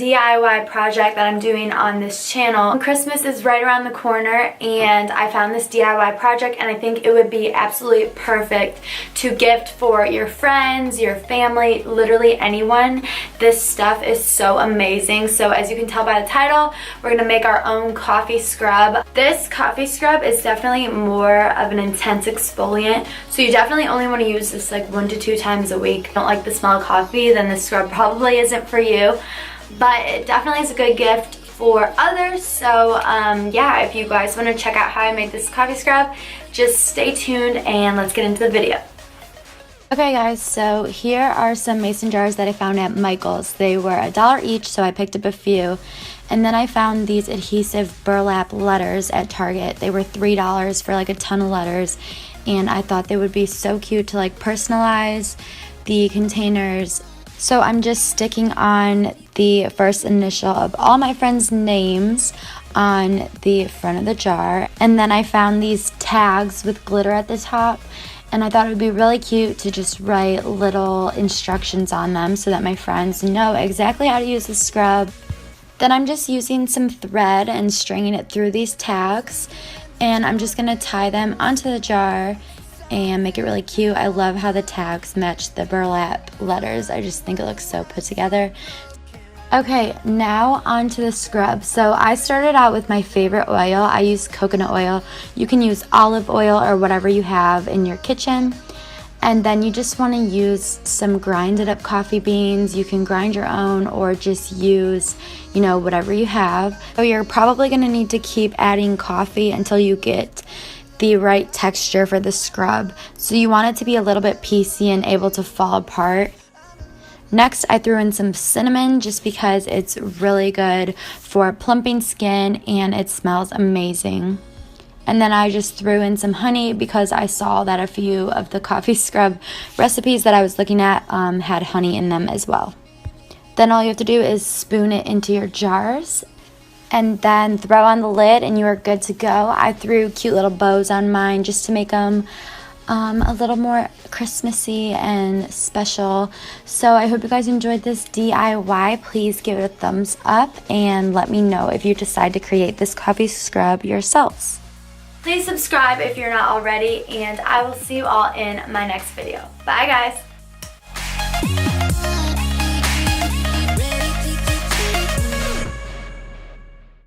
DIY project that I'm doing on this channel. Christmas is right around the corner and I found this DIY project and I think it would be absolutely perfect to gift for your friends, your family, literally anyone. This stuff is so amazing. So as you can tell by the title, we're gonna make our own coffee scrub. This coffee scrub is definitely more of an intense exfoliant, so you definitely only want to use this like 1 to 2 times a week. If you don't like the smell of coffee, then this scrub probably isn't for you. But it definitely is a good gift for others. So yeah, if you guys want to check out how I made this coffee scrub, just stay tuned and let's get into the video. Okay guys, so here are some mason jars that I found at Michael's. They were $1 each, so I picked up a few. And then I found these adhesive burlap letters at Target. They were $3 for like a ton of letters. And I thought they would be so cute to like personalize the containers. So I'm just sticking on the first initial of all my friends' names on the front of the jar. And then I found these tags with glitter at the top. And I thought it would be really cute to just write little instructions on them so that my friends know exactly how to use the scrub. Then I'm just using some thread and stringing it through these tags. And I'm just going to tie them onto the jar and make it really cute. I love how the tags match the burlap letters. I just think it looks so put together. Okay, now onto the scrub. So I started out with my favorite oil. I use coconut oil. You can use olive oil or whatever you have in your kitchen. And then you just want to use some grinded up coffee beans. You can grind your own or just use, you know, whatever you have. So you're probably going to need to keep adding coffee until you get the right texture for the scrub. So you want it to be a little bit piecey and able to fall apart. Next, I threw in some cinnamon just because it's really good for plumping skin and it smells amazing. And then I just threw in some honey because I saw that a few of the coffee scrub recipes that I was looking at had honey in them as well. Then all you have to do is spoon it into your jars and then throw on the lid and you are good to go. I threw cute little bows on mine just to make them a little more Christmassy and special. So I hope you guys enjoyed this DIY. Please give it a thumbs up and let me know if you decide to create this coffee scrub yourselves. Please subscribe if you're not already, and I will see you all in my next video. Bye guys!